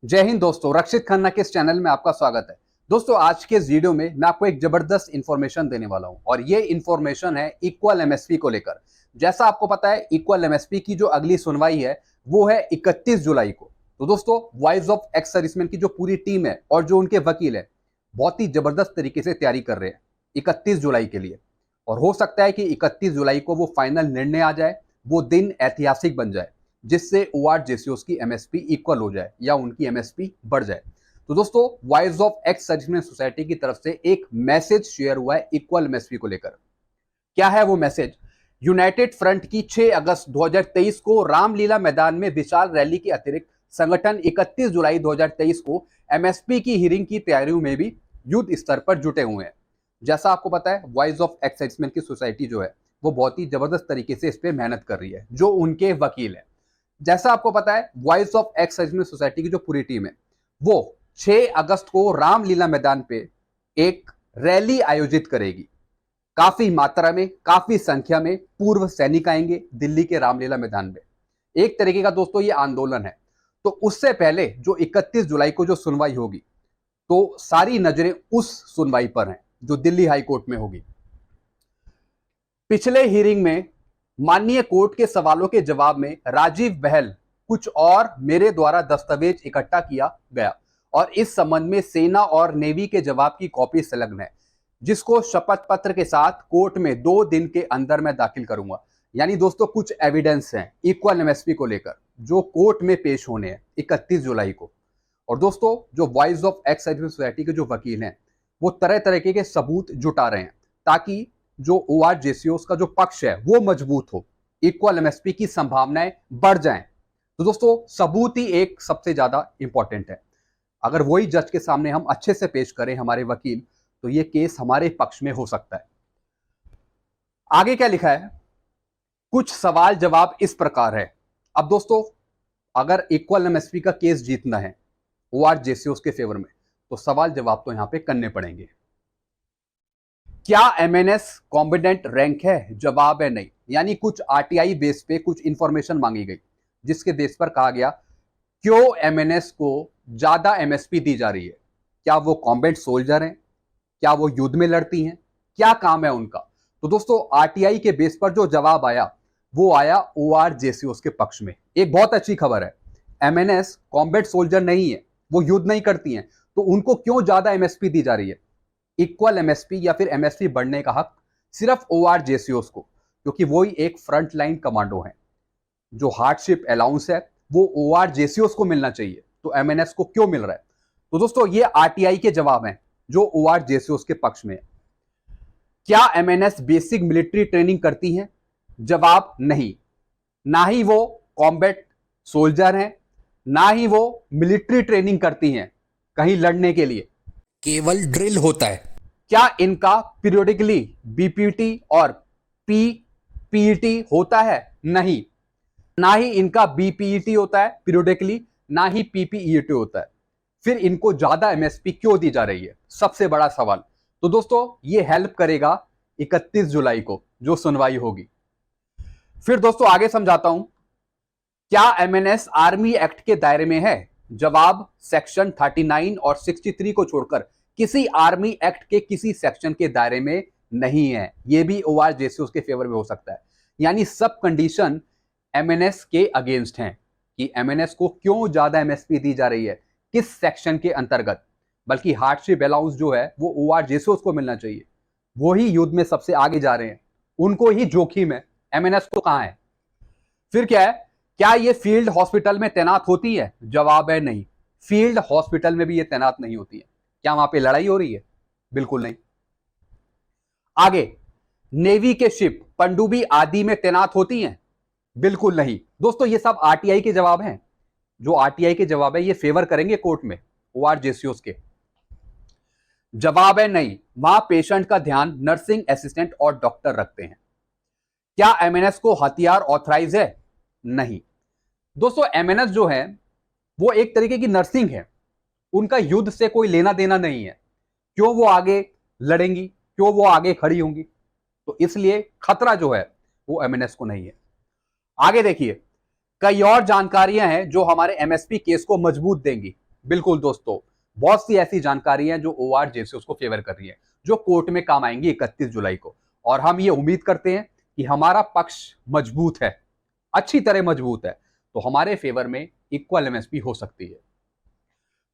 जय हिंद दोस्तों, रक्षित खन्ना के इस चैनल में आपका स्वागत है। दोस्तों, आज के इस वीडियो में मैं आपको एक जबरदस्त इंफॉर्मेशन देने वाला हूं और ये इंफॉर्मेशन है इक्वल एमएसपी को लेकर। जैसा आपको पता है, इक्वल एमएसपी की जो अगली सुनवाई है वो है 31 जुलाई को। तो दोस्तों, वॉइस ऑफ एक्स सर्विसमैन की जो पूरी टीम है और जो उनके वकील है, बहुत ही जबरदस्त तरीके से तैयारी कर रहे हैं 31 जुलाई के लिए। और हो सकता है कि 31 जुलाई को वो फाइनल निर्णय आ जाए, वो दिन ऐतिहासिक बन जाए, जिससे ओआर जेसीओस की एमएसपी इक्वल हो जाए या उनकी एमएसपी बढ़ जाए। तो दोस्तों, voice of ex serviceman society की तरफ से एक मैसेज शेयर हुआ है इक्वल एमएसपी को लेकर। क्या है वो मैसेज? यूनाइटेड फ्रंट की 6 अगस्त 2023 को रामलीला मैदान में विशाल रैली के अतिरिक्त संगठन 31 जुलाई 2023 को एमएसपी की हियरिंग की तैयारियों में भी युद्ध स्तर पर जुटे हुए हैं। जैसा आपको पता है, वॉइस ऑफ एक्स सर्विसमैन की सोसाइटी जो है वो बहुत ही जबरदस्त तरीके से इस पर मेहनत कर रही है, जो उनके वकील है। जैसा आपको पता है, voice of ex serviceman society की जो पूरी टीम है वो 6 अगस्त को रामलीला मैदान पे एक रैली आयोजित करेगी। काफी मात्रा में, काफी संख्या में पूर्व सैनिक आएंगे दिल्ली के रामलीला मैदान में। एक तरीके का दोस्तों ये आंदोलन है। तो उससे पहले जो 31 जुलाई को जो सुनवाई होगी, तो सारी नजरें उस सुनवाई पर हैं जो दिल्ली हाई कोर्ट में होगी। पिछले हियरिंग में माननीय कोर्ट के सवालों के जवाब में राजीव बहल कुछ और मेरे द्वारा दस्तावेज इकट्ठा किया गया और इस संबंध में सेना और नेवी के जवाब की कॉपी संलग्न है, जिसको शपथ पत्र के साथ कोर्ट में 2 दिन के अंदर मैं दाखिल करूंगा। यानी दोस्तों, कुछ एविडेंस हैं इक्वल एमएसपी को लेकर जो कोर्ट में पेश होने हैं 31 जुलाई को। और दोस्तों, जो voice of ex serviceman society के जो वकील हैं वो तरह तरह के सबूत जुटा रहे हैं ताकि जो ओआर जेसीओस का जो पक्ष है वो मजबूत हो, इक्वल एमएसपी की संभावनाएं बढ़ जाएं। तो दोस्तों, सबूत ही एक सबसे ज्यादा इंपॉर्टेंट है। अगर वही जज के सामने हम अच्छे से पेश करें हमारे वकील, तो ये केस हमारे पक्ष में हो सकता है। आगे क्या लिखा है? कुछ सवाल जवाब इस प्रकार है। अब दोस्तों, अगर इक्वल एमएसपी का केस जीतना है ओआर जेसीओस के फेवर में, तो सवाल जवाब तो यहां पे करने पड़ेंगे। क्या एमएनएस कॉम्बिडेंट रैंक है? जवाब है नहीं। यानी कुछ आरटीआई बेस पे कुछ इंफॉर्मेशन मांगी गई, जिसके बेस पर कहा गया क्यों एमएनएस को ज्यादा एमएसपी दी जा रही है। क्या वो कॉम्बैट सोल्जर हैं? क्या वो युद्ध में लड़ती हैं? क्या काम है उनका? तो दोस्तों, आरटीआई के बेस पर जो जवाब आया वो आया ओआर जेसीओस के पक्ष में। एक बहुत अच्छी खबर है, एमएनएस कॉम्बैट सोल्जर नहीं है, वो युद्ध नहीं करती हैं, तो उनको क्यों ज्यादा एमएसपी दी जा रही है? इक्वल एमएसपी या फिर एमएसपी बढ़ने का हक सिर्फ ओआर जेसीओस को, क्योंकि वही एक फ्रंट लाइन कमांडो है। जो हार्डशिप अलाउंस है वो ओआर जेसीओस को मिलना चाहिए, तो एमएनएस को क्यों मिल रहा है? तो दोस्तों, ये आरटीआई के जवाब हैं जो ओआर जेसीओस के पक्ष में है। क्या एमएनएस बेसिक मिलिट्री ट्रेनिंग करती है? जवाब नहीं। ना ही वो कॉम्बैट सोल्जर हैं, ना ही वो मिलिट्री ट्रेनिंग करती हैं कहीं लड़ने के लिए, केवल ड्रिल होता है। क्या इनका पीरियोडिकली बीपीटी और पीपीटी होता है? नहीं। ना ही इनका बीपीईटी होता है पीरियोडिकली, ना ही पीपीईटी होता है। फिर इनको ज्यादा एमएसपी क्यों दी जा रही है? सबसे बड़ा सवाल। तो दोस्तों, ये हेल्प करेगा 31 जुलाई को जो सुनवाई होगी। फिर दोस्तों, आगे समझाता हूं। क्या एमएनएस आर्मी एक्ट के दायरे में है? जवाब सेक्शन 39 और 63 को छोड़कर किसी आर्मी एक्ट के किसी सेक्शन के दायरे में नहीं है। यह भी ओआर जेसीओस के फेवर में हो सकता है। यानी सब कंडीशन एमएनएस के अगेंस्ट हैं कि एमएनएस को क्यों ज्यादा एमएसपी दी जा रही है, किस सेक्शन के अंतर्गत। बल्कि हार्डशिप अलाउंस जो है वो ओआर जेसीओस को मिलना चाहिए। वो ही युद्ध में सबसे आगे जा रहे हैं, उनको ही जोखिम है, एमएनएस तो कहां है। फिर क्या है? क्या ये फील्ड हॉस्पिटल में तैनात होती है? जवाब है नहीं। फील्ड हॉस्पिटल में भी ये तैनात नहीं होती है। क्या वहां पे लड़ाई हो रही है? बिल्कुल नहीं। आगे, नेवी के शिप पनडुब्बी आदि में तैनात होती हैं? बिल्कुल नहीं। दोस्तों, ये सब आरटीआई के जवाब हैं। जो आरटीआई के जवाब है ये फेवर करेंगे कोर्ट में ओआर जेसीओस के। जवाब है नहीं। वहां पेशेंट का ध्यान नर्सिंग असिस्टेंट और डॉक्टर रखते हैं। क्या एमएनएस को हथियार ऑथराइज है? नहीं। दोस्तों, एमएनएस जो है वो एक तरीके की नर्सिंग है, उनका युद्ध से कोई लेना देना नहीं है। क्यों वो आगे लड़ेंगी, क्यों वो आगे खड़ी होंगी? तो इसलिए खतरा जो है वो एमएनएस को नहीं है। आगे देखिए, कई और जानकारियां हैं जो हमारे एमएसपी केस को मजबूत देंगी। बिल्कुल दोस्तों, बहुत सी ऐसी जानकारी हैं जो ORJC उसको फेवर कर रही है, जो कोर्ट में काम आएंगी 31 जुलाई को। और हम ये उम्मीद करते हैं कि हमारा पक्ष मजबूत है, अच्छी तरह मजबूत है, तो हमारे फेवर में इक्वल एमएसपी हो सकती है।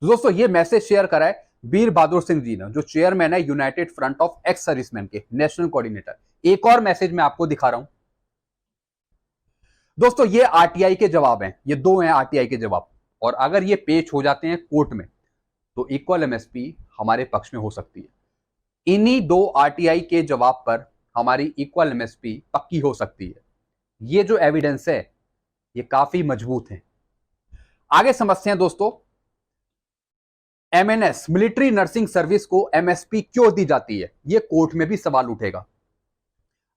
तो दोस्तों ये मैसेज शेयर करा है वीर बहादुर सिंह जी ने, जो चेयरमैन है United front of ex serviceman के, नेशनल कोऑर्डिनेटर। एक और मैसेज मैं आपको दिखा रहा हूं दोस्तों, ये आरटीआई के जवाब हैं, ये दो हैं आरटीआई के जवाब, और अगर ये पेश हो जाते हैं कोर्ट में तो इक्वल एमएसपी हमारे पक्ष में हो सकती है। इन्हीं दो आरटीआई के जवाब पर हमारी इक्वल एमएसपी पक्की हो सकती है। ये जो एविडेंस है ये काफी मजबूत है। आगे समझते हैं दोस्तों, एमएनएस मिलिट्री नर्सिंग सर्विस को एमएसपी क्यों दी जाती है, ये कोर्ट में भी सवाल उठेगा।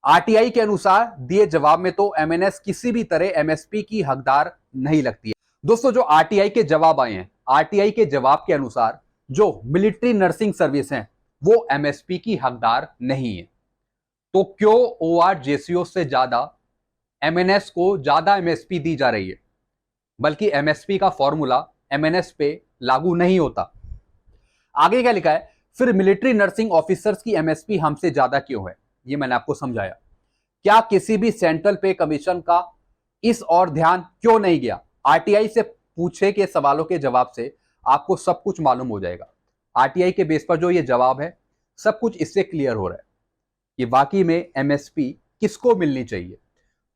आरटीआई के अनुसार दिए जवाब में तो एमएनएस किसी भी तरह एमएसपी की हकदार नहीं लगती है। दोस्तों जो आरटीआई के जवाब आए हैं, आरटीआई के जवाब के अनुसार जो मिलिट्री नर्सिंग सर्विस है वो एमएसपी की हकदार नहीं है। तो क्यों ORJCO से ज्यादा एमएनएस को ज्यादा एमएसपी दी जा रही है, बल्कि एमएसपी का फॉर्मूला एमएनएस पे लागू नहीं होता। आगे क्या लिखा है, फिर मिलिट्री नर्सिंग ऑफिसर्स की एमएसपी हमसे ज्यादा क्यों है, ये मैंने आपको समझाया। क्या किसी भी सेंट्रल पे कमीशन का इस और ध्यान क्यों नहीं गया? आरटीआई से पूछे के सवालों के जवाब से आपको सब कुछ मालूम हो जाएगा। आरटीआई के बेस पर जो ये जवाब है, सब कुछ इससे क्लियर हो रहा है कि वाकई में एमएसपी किसको मिलनी चाहिए।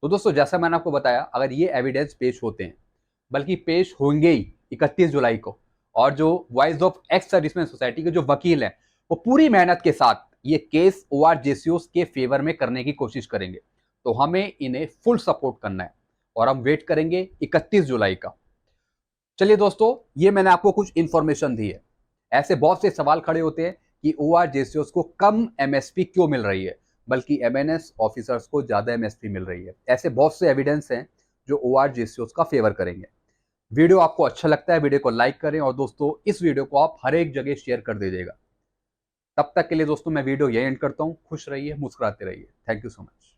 तो दोस्तों जैसा मैंने आपको बताया, अगर ये एविडेंस पेश होते हैं, बल्कि पेश होंगे ही 31 जुलाई को, और जो voice of ex serviceman society के जो वकील हैं वो पूरी मेहनत के साथ ये केस ORJCO के फेवर में करने की कोशिश करेंगे, तो हमें इन्हें फुल सपोर्ट करना है और हम वेट करेंगे 31 जुलाई का। चलिए दोस्तों, ये मैंने आपको कुछ इंफॉर्मेशन दी है। ऐसे बहुत से सवाल खड़े होते हैं कि ORJCO को कम एमएसपी क्यों मिल रही है, बल्कि एमएनएस ऑफिसर्स को ज्यादा एमएसपी मिल रही है। ऐसे बहुत से एविडेंस हैं जो ORJCO का फेवर करेंगे। वीडियो आपको अच्छा लगता है, वीडियो को लाइक करें, और दोस्तों इस वीडियो को आप हर एक जगह शेयर कर दीजिएगा। तब तक के लिए दोस्तों मैं वीडियो यही एंड करता हूं। खुश रहिए, मुस्कुराते रहिए। Thank you so much.